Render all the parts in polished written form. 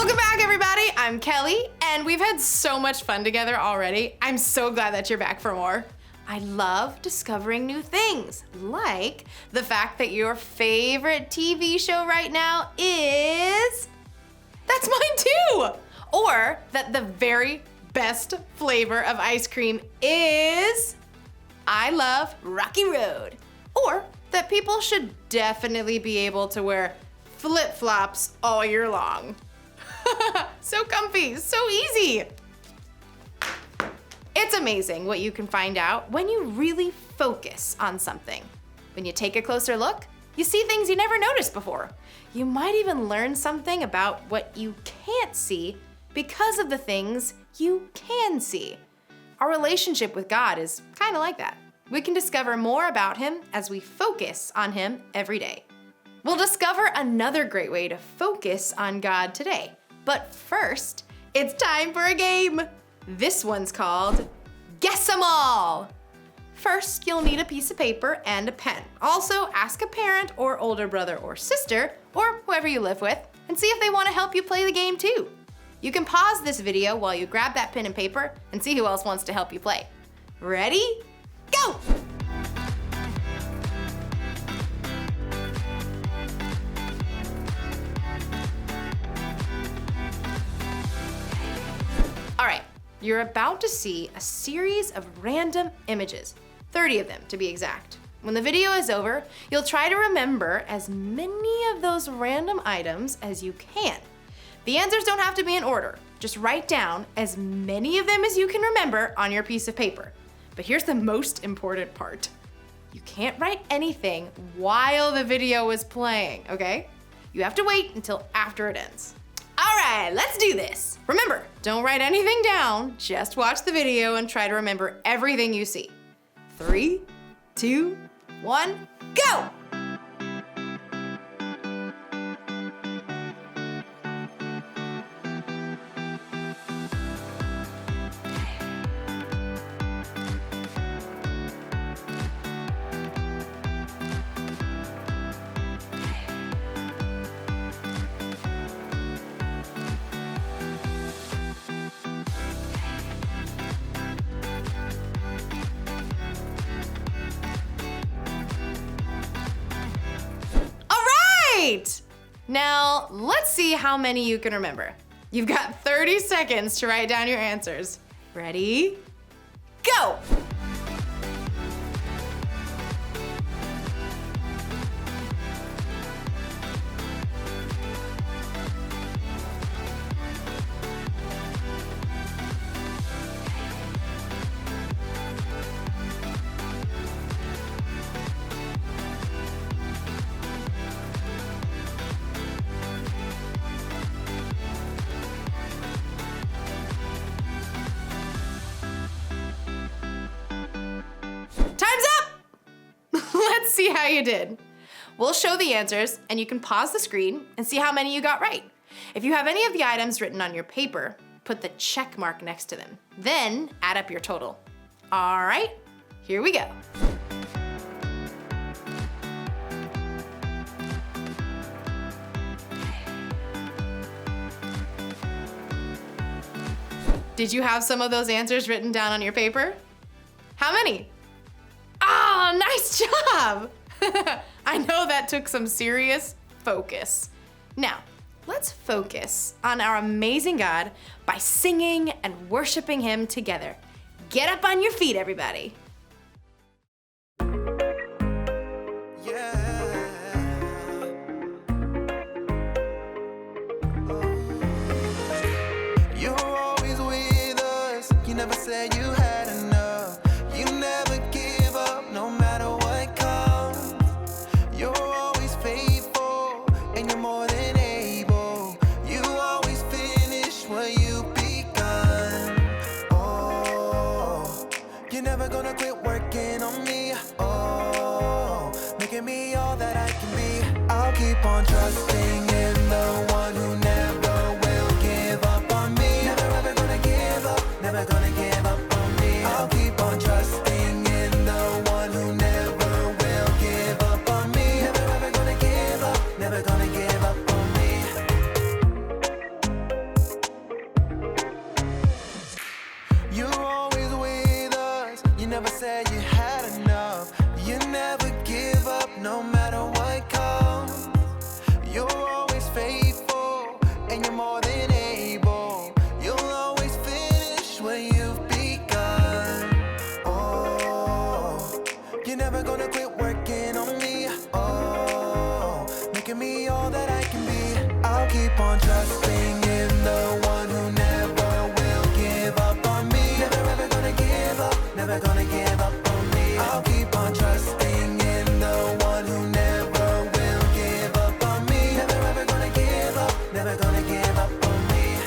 Welcome back, everybody. I'm Kelly, and we've had so much fun together already. I'm so glad that you're back for more. I love discovering new things, like the fact that your favorite TV show right now is... That's mine too! Or that the very best flavor of ice cream is... I love Rocky Road. Or that people should definitely be able to wear flip-flops all year long. So comfy, so easy. It's amazing what you can find out when you really focus on something. When you take a closer look, you see things you never noticed before. You might even learn something about what you can't see because of the things you can see. Our relationship with God is kind of like that. We can discover more about Him as we focus on Him every day. We'll discover another great way to focus on God today. But first, it's time for a game. This one's called Guess 'Em All. First, you'll need a piece of paper and a pen. Also, ask a parent or older brother or sister, or whoever you live with, and see if they want to help you play the game too. You can pause this video while you grab that pen and paper and see who else wants to help you play. Ready? Go! All right, you're about to see a series of random images, 30 of them to be exact. When the video is over, you'll try to remember as many of those random items as you can. The answers don't have to be in order. Just write down as many of them as you can remember on your piece of paper. But here's the most important part. You can't write anything while the video is playing, okay? You have to wait until after it ends. All right, let's do this. Remember, don't write anything down, just watch the video and try to remember everything you see. 3, 2, 1, go! Now, let's see how many you can remember. You've got 30 seconds to write down your answers. Ready? Go! Let's see how you did. We'll show the answers and you can pause the screen and see how many you got right. If you have any of the items written on your paper, put the check mark next to them. Then add up your total. All right, here we go. Did you have some of those answers written down on your paper? How many? Oh, nice job! I know that took some serious focus. Now, let's focus on our amazing God by singing and worshiping Him together. Get up on your feet, everybody. You're always with us. You never said you had enough. You never give up, no matter what comes. You're always faithful, and you're more than able. You always finish what you begun. Oh, you're never gonna quit working on me. Oh, making me all that I can be. I'll keep on trusting in the one who never will give up on me. Never ever gonna give up, never gonna give up on me. I'll keep on trusting in the one who never will give up on me. Never ever gonna give up, never gonna give up on me. that I can be. I'll keep on trusting in the one who never will give up on me. Never ever gonna give up, never gonna give up on me. I'll keep on trusting in the one who never will give up on me. Never ever gonna give up, never gonna give up on me.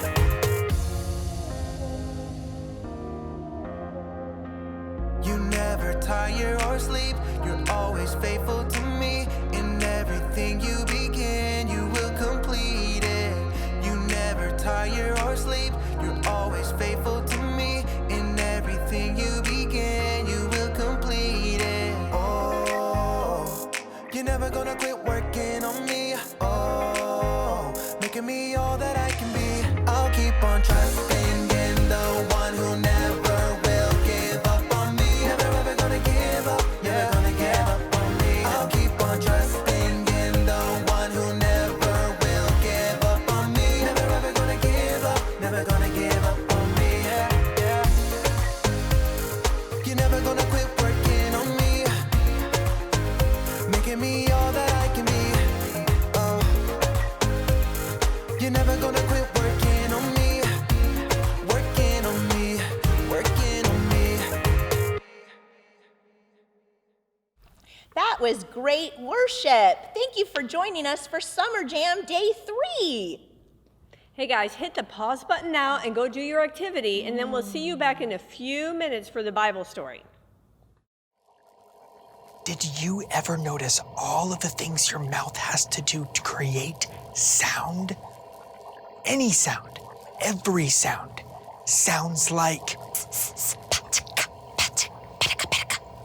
You never tire or sleep, you're always faithful to me. In everything you begin, you will complete it. You never tire or sleep, you're always faithful to me. In everything you begin, you will complete it. Oh, you're never gonna quit working on me. Oh, making me all that I can be. I'll keep on trusting in the one who never will give up on me. Never ever gonna give up, never gonna give up on me. I'll keep on trusting in the one who never will give up on me. Never ever gonna give up, never gonna give up on me. Yeah, yeah. You're never gonna quit working on me, making me all that I can be. Oh, you're never gonna quit working on me, working on me, working on me. That was great worship. Thank you for joining us for Summer Jam Day 3. Hey guys, hit the pause button now and go do your activity, and then we'll see you back in a few minutes for the Bible story. Did you ever notice all of the things your mouth has to do to create sound? Any sound, every sound, sounds like...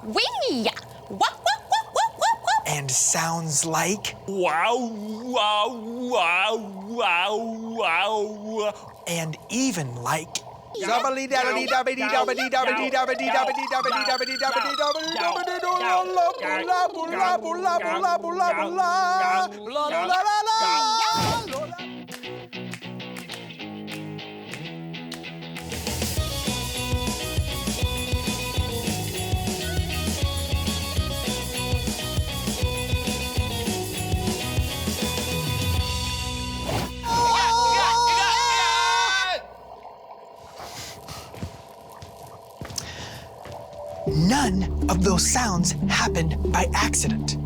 Wee! Wop, wop, wop, wop, wop, wop. And sounds like... Wow, wow, wow, wow, wow. And even like... None of those sounds happened by accident.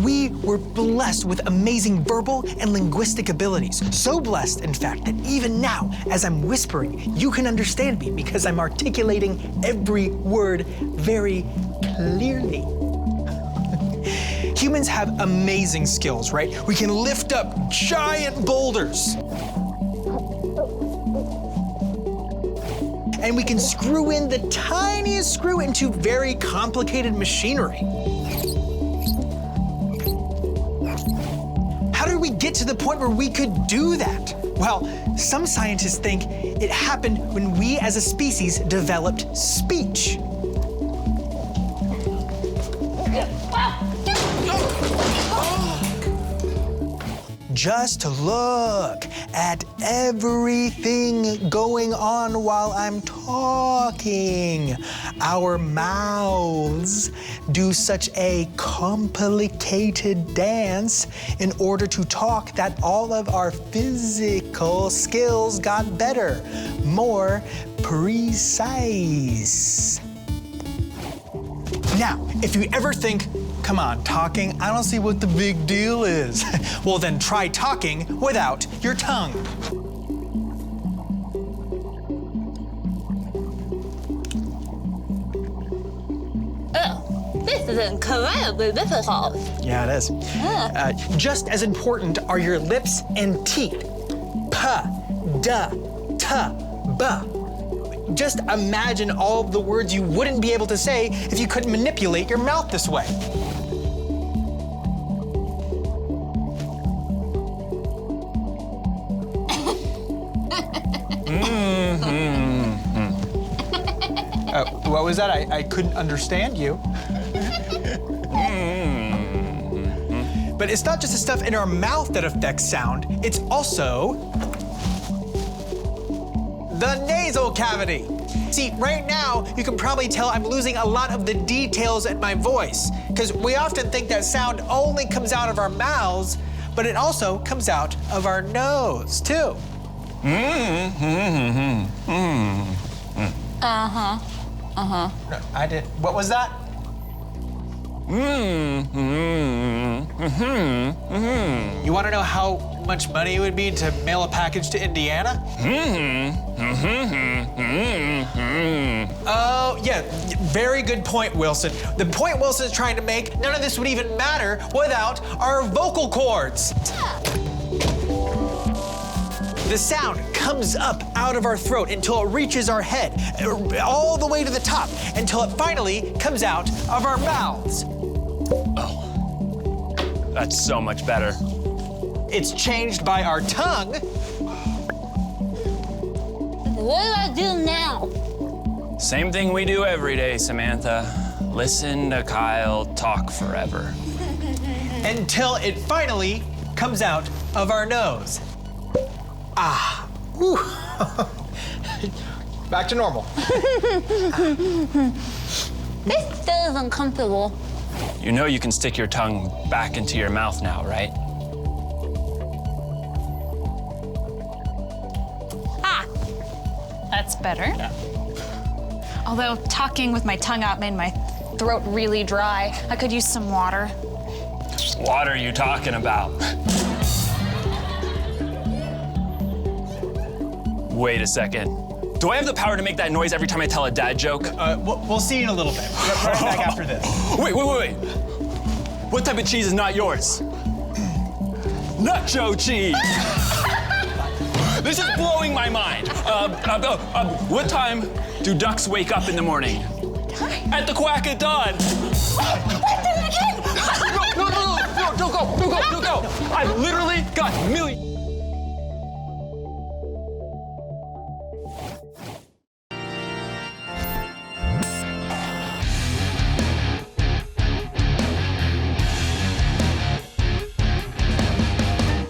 We were blessed with amazing verbal and linguistic abilities. So blessed, in fact, that even now, as I'm whispering, you can understand me because I'm articulating every word very clearly. Humans have amazing skills, right? We can lift up giant boulders. And we can screw in the tiniest screw into very complicated machinery. How did we get to the point where we could do that? Well, some scientists think it happened when we as a species developed speech. Just look at everything going on while I'm talking. Our mouths do such a complicated dance in order to talk that all of our physical skills got better, more precise. Now, if you ever think, come on, talking, I don't see what the big deal is. Well, then try talking without your tongue. This is incredibly difficult. Yeah, it is. Just as important are your lips and teeth. P, D, T, B. Just imagine all of the words you wouldn't be able to say if you couldn't manipulate your mouth this way. What was that? I couldn't understand you. But it's not just the stuff in our mouth that affects sound, it's also the nasal cavity. See, right now, you can probably tell I'm losing a lot of the details in my voice, because we often think that sound only comes out of our mouths, but it also comes out of our nose, too. No, I did. What was that? You want to know how much money it would be to mail a package to Indiana? Oh, yeah, very good point, Wilson. The point Wilson is trying to make, none of this would even matter without our vocal cords. The sound comes up out of our throat until it reaches our head, all the way to the top, until it finally comes out of our mouths. Oh, that's so much better. It's changed by our tongue. What do I do now? Same thing we do every day, Samantha. Listen to Kyle talk forever. Until it finally comes out of our nose. Ah. Whew. Back to normal. This still is uncomfortable. You know you can stick your tongue back into your mouth now, right? That's better. Although talking with my tongue out made my throat really dry. I could use some water. What are you talking about? Wait a second. Do I have the power to make that noise every time I tell a dad joke? We'll see in a little bit. Right back after this. Wait. What type of cheese is not yours? Nacho cheese! This is blowing my mind. What time do ducks wake up in the morning? At the quack of dawn. No, don't go. I've literally got millions.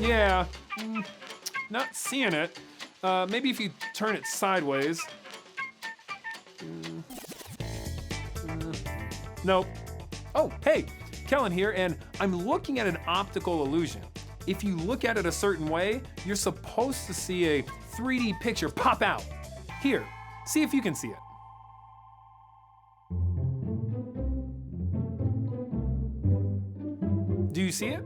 Yeah, not seeing it. Maybe if you turn it sideways. Nope. Oh, hey, Kellen here, and I'm looking at an optical illusion. If you look at it a certain way, you're supposed to see a 3D picture pop out. Here, see if you can see it. Do you see it?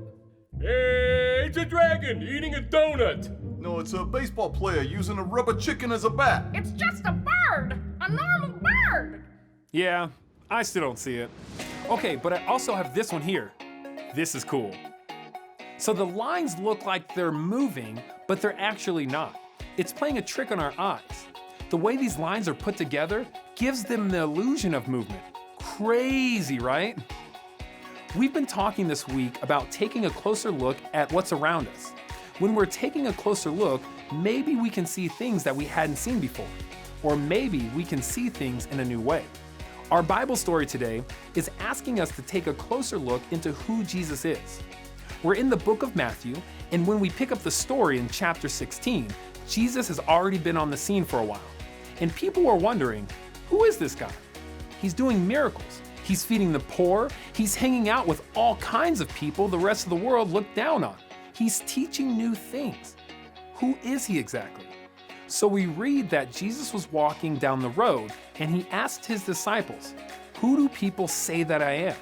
Hey, it's a dragon eating a donut. No, it's a baseball player using a rubber chicken as a bat. It's just a bird, a normal bird. Yeah, I still don't see it. Okay, but I also have this one here. This is cool. So the lines look like they're moving, but they're actually not. It's playing a trick on our eyes. The way these lines are put together gives them the illusion of movement. Crazy, right? We've been talking this week about taking a closer look at what's around us. When we're taking a closer look, maybe we can see things that we hadn't seen before, or maybe we can see things in a new way. Our Bible story today is asking us to take a closer look into who Jesus is. We're in the book of Matthew, and when we pick up the story in chapter 16, Jesus has already been on the scene for a while. And people were wondering, who is this guy? He's doing miracles. He's feeding the poor. He's hanging out with all kinds of people the rest of the world look down on. He's teaching new things. Who is he exactly? So we read that Jesus was walking down the road and he asked his disciples, "Who do people say that I am?"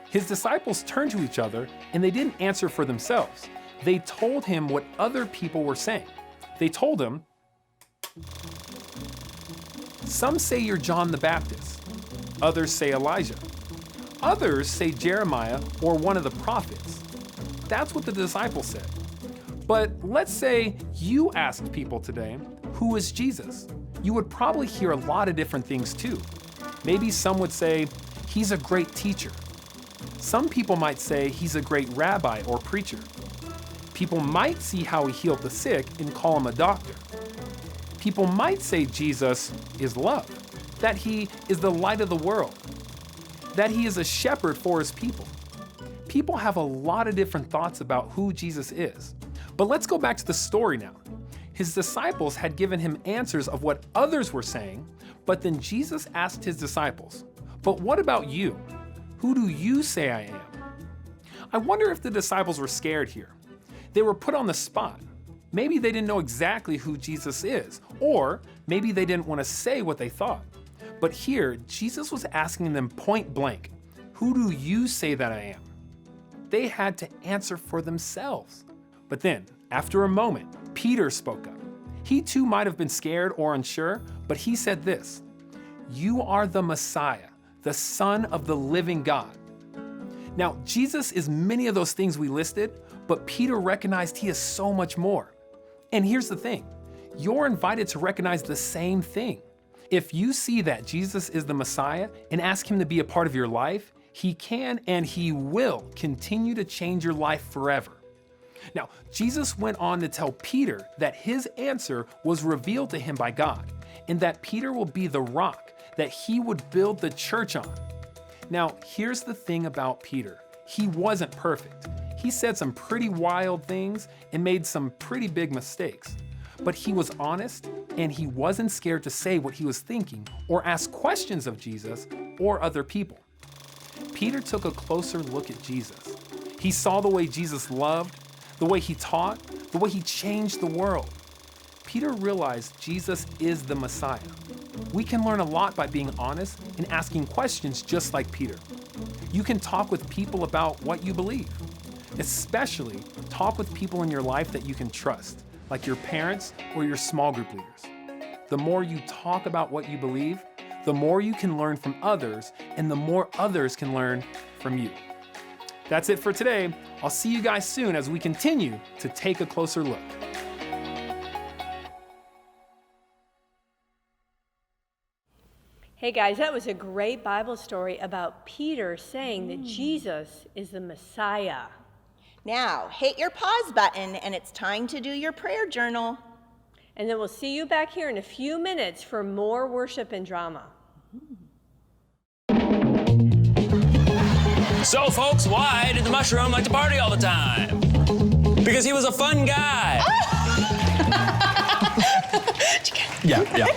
His disciples turned to each other and they didn't answer for themselves. They told him what other people were saying. They told him, "Some say you're John the Baptist. Others say Elijah. Others say Jeremiah or one of the prophets." That's what the disciples said. But let's say you asked people today, who is Jesus? You would probably hear a lot of different things too. Maybe some would say, he's a great teacher. Some people might say he's a great rabbi or preacher. People might see how he healed the sick and call him a doctor. People might say Jesus is love, that he is the light of the world, that he is a shepherd for his people. People have a lot of different thoughts about who Jesus is. But let's go back to the story now. His disciples had given him answers of what others were saying, but then Jesus asked his disciples, "But what about you? Who do you say I am?" I wonder if the disciples were scared here. They were put on the spot. Maybe they didn't know exactly who Jesus is, or maybe they didn't want to say what they thought. But here, Jesus was asking them point blank, "Who do you say that I am?" They had to answer for themselves. But then, after a moment, Peter spoke up. He too might have been scared or unsure, but he said this, "You are the Messiah, the Son of the living God." Now, Jesus is many of those things we listed, but Peter recognized he is so much more. And here's the thing, you're invited to recognize the same thing. If you see that Jesus is the Messiah and ask him to be a part of your life, he can and he will continue to change your life forever. Now, Jesus went on to tell Peter that his answer was revealed to him by God, and that Peter will be the rock that he would build the church on. Now, here's the thing about Peter. He wasn't perfect. He said some pretty wild things and made some pretty big mistakes. But he was honest, and he wasn't scared to say what he was thinking or ask questions of Jesus or other people. Peter took a closer look at Jesus. He saw the way Jesus loved, the way he taught, the way he changed the world. Peter realized Jesus is the Messiah. We can learn a lot by being honest and asking questions just like Peter. You can talk with people about what you believe. Especially talk with people in your life that you can trust, like your parents or your small group leaders. The more you talk about what you believe, the more you can learn from others, and the more others can learn from you. That's it for today. I'll see you guys soon as we continue to take a closer look. Hey guys, that was a great Bible story about Peter saying that Jesus is the Messiah. Now, hit your pause button, and it's time to do your prayer journal. And then we'll see you back here in a few minutes for more worship and drama. So folks, why did the mushroom like to party all the time? Because he was a fun guy. Yeah.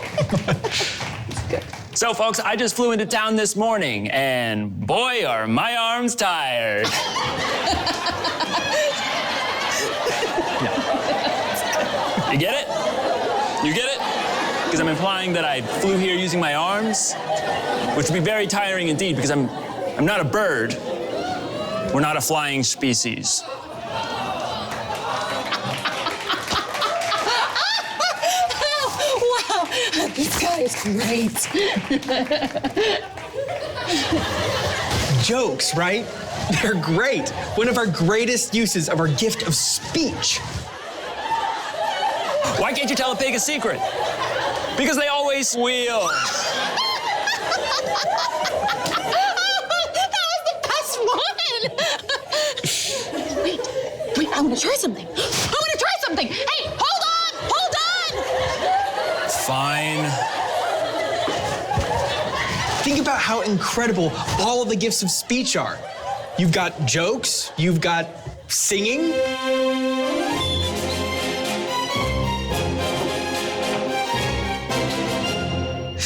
So folks, I just flew into town this morning, and boy, are my arms tired. You get it? You get it? Because I'm implying that I flew here using my arms, which would be very tiring indeed, because I'm not a bird. We're not a flying species. Wow, this guy is great. Jokes, right? They're great. One of our greatest uses of our gift of speech. Why can't you tell a pig a secret? Because they always squeal. That was the best one. Wait, I'm gonna try something. Hey, hold on. Fine. Think about how incredible all of the gifts of speech are. You've got jokes, you've got singing.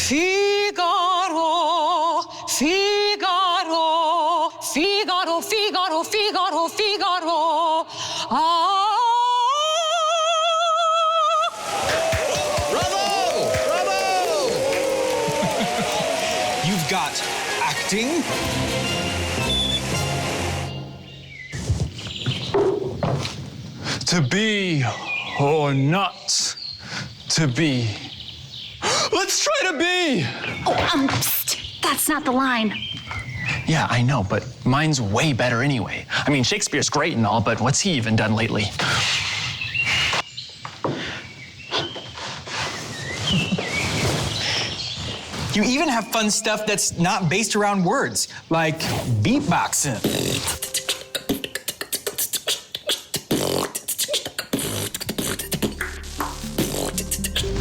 Figaro, Figaro, Figaro, Figaro, Figaro, Figaro. Bravo! You've got acting. To be or not to be. Let's try to be! Psst, that's not the line. Yeah, I know, but mine's way better anyway. I mean, Shakespeare's great and all, but what's he even done lately? You even have fun stuff that's not based around words, like beatboxing.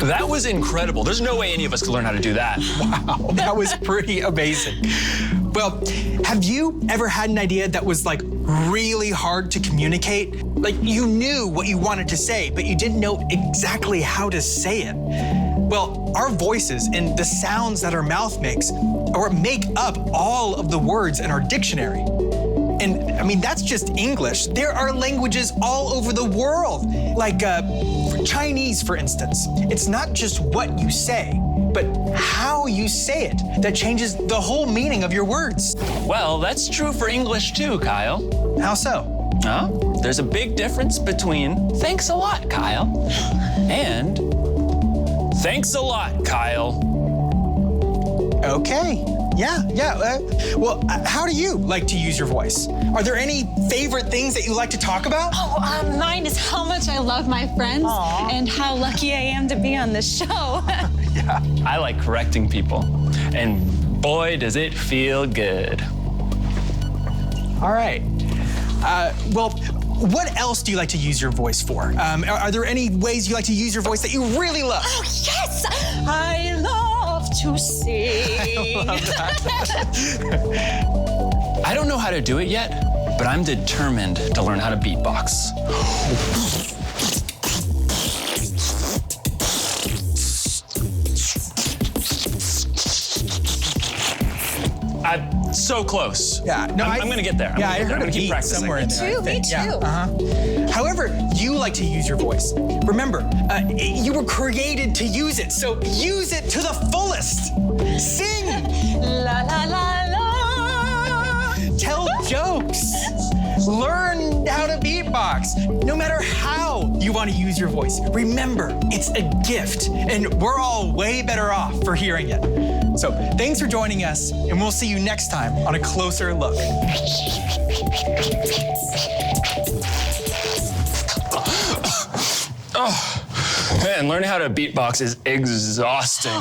That was incredible. There's no way any of us could learn how to do that. Wow, that was pretty amazing. Well, have you ever had an idea that was like really hard to communicate? Like you knew what you wanted to say, but you didn't know exactly how to say it. Well, our voices and the sounds that our mouth makes or make up all of the words in our dictionary. And I mean, that's just English. There are languages all over the world, like Chinese, for instance. It's not just what you say, but how you say it that changes the whole meaning of your words. Well, that's true for English too, Kyle. How so? There's a big difference between thanks a lot, Kyle, and thanks a lot, Kyle. Okay. Yeah. Well, how do you like to use your voice? Are there any favorite things that you like to talk about? Mine is how much I love my friends and how lucky I am to be on this show. Yeah. I like correcting people, and boy, does it feel good. All right. Well, what else do you like to use your voice for? Are there any ways you like to use your voice that you really love? Oh, yes! I love to sing. I love that. I don't know how to do it yet, but I'm determined to learn how to beatbox. I'm so close. Yeah, no, I'm gonna get there. I heard I'm a gonna keep beat practicing. somewhere in there. Me too. Yeah. However, you like to use your voice. Remember, you were created to use it, so use it to the fullest. Sing. La la la la. Tell jokes. Learn how to beatbox. No matter how you want to use your voice, remember, it's a gift, and we're all way better off for hearing it. So thanks for joining us, and we'll see you next time on A Closer Look. Oh, man, learning how to beatbox is exhausting.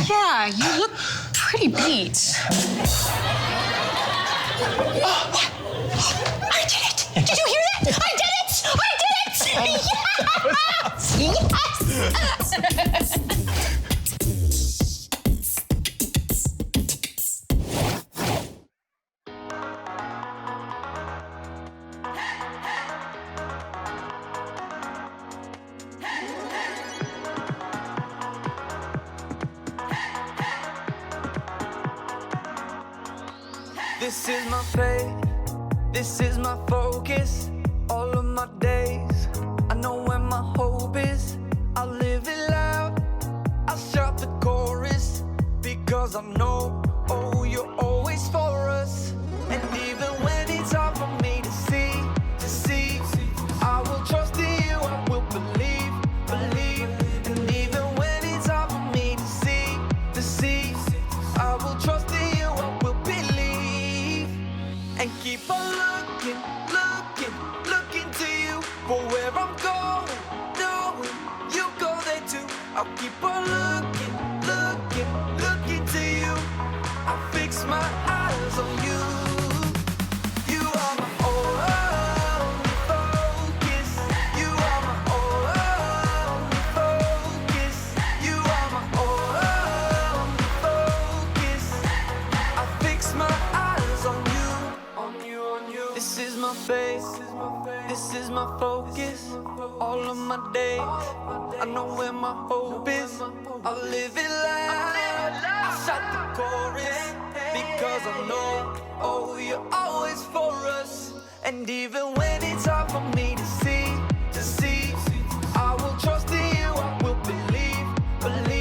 Yeah, you look pretty beat. I did it! Did you hear that? I did it! I did it! Yes! Yes! This is my faith, this is my focus, all of my days. I know where my hope is, I'll live it loud, I'll shout the chorus, because I know, oh, you're always for us. And even when it's hard for me to see, I will trust in you, I will believe. And even when it's hard for me to see, I will trust in you, I will believe. And keep on looking to you for where I'm going, knowing you go there too. I'll keep on looking to you. I fix my eyes on you. You are my only focus. You are my only focus. You are my only focus. I fix my eyes on you. This is my faith, this is my focus, all of my days. I know where my hope is, I'll live it loud, I'll shout the chorus, because I know, oh, you're always for us. And even when it's hard for me to see, I will trust in you, I will believe. And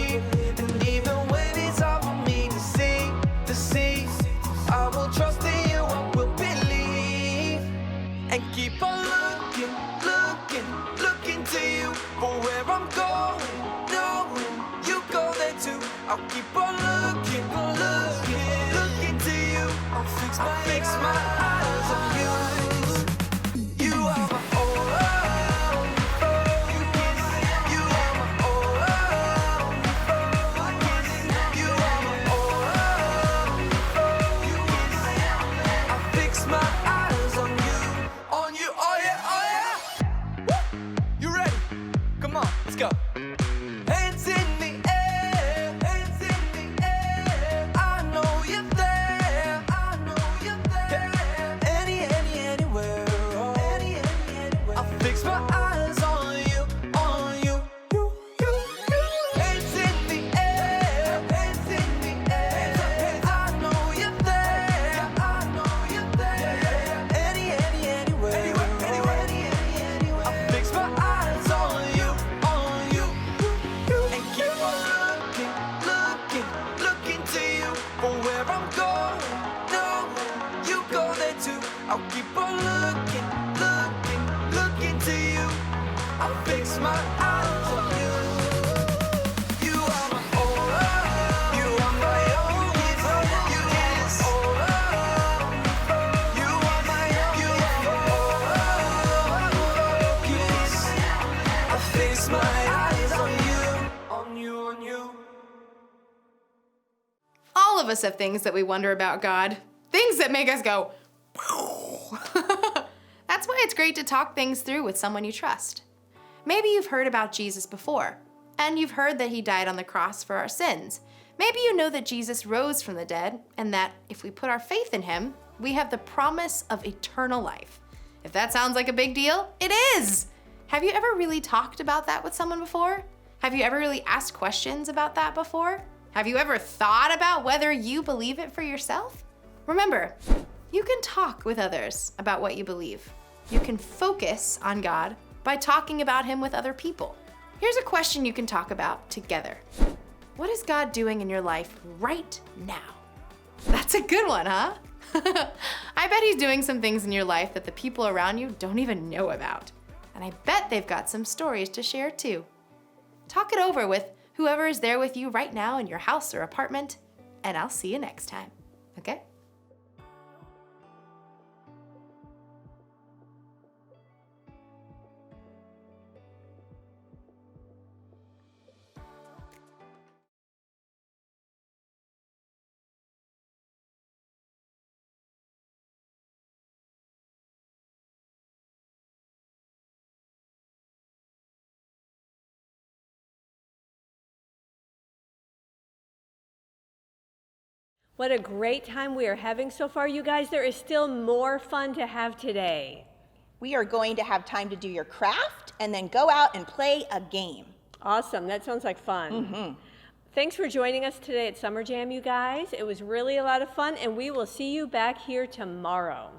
even when it's hard for me to see, I will trust in you, I will believe. And keep on looking to you for where I'm going, knowing you go there too. I'll keep on looking to you. I'll fix my eyes on you. You are my only focus. You are my only focus. You are my only focus. I fix my eyes on you, oh yeah. Woo! You ready? Come on, let's go. Hands in the air, I know you're there, anywhere, I fix my eyes on you, Hands in the air, I know you're there, anywhere, my eyes on you. You are my aura. You are my only friend. You are my aura. You are my aura. Focus. I fix my eyes on you, on you, on you. All of us have things that we wonder about God. Things that make us go, That's why it's great to talk things through with someone you trust. Maybe you've heard about Jesus before, and you've heard that he died on the cross for our sins. Maybe you know that Jesus rose from the dead, and that if we put our faith in him, we have the promise of eternal life. If that sounds like a big deal, it is! Have you ever really talked about that with someone before? Have you ever really asked questions about that before? Have you ever thought about whether you believe it for yourself? Remember, you can talk with others about what you believe. You can focus on God by talking about him with other people. Here's a question you can talk about together. What is God doing in your life right now? That's a good one, huh? I bet he's doing some things in your life that the people around you don't even know about. And I bet they've got some stories to share too. Talk it over with whoever is there with you right now in your house or apartment, and I'll see you next time, okay? What a great time we are having so far, you guys. There is still more fun to have today. We are going to have time to do your craft and then go out and play a game. Awesome, that sounds like fun. Thanks for joining us today at Summer Jam, you guys. It was really a lot of fun, and we will see you back here tomorrow.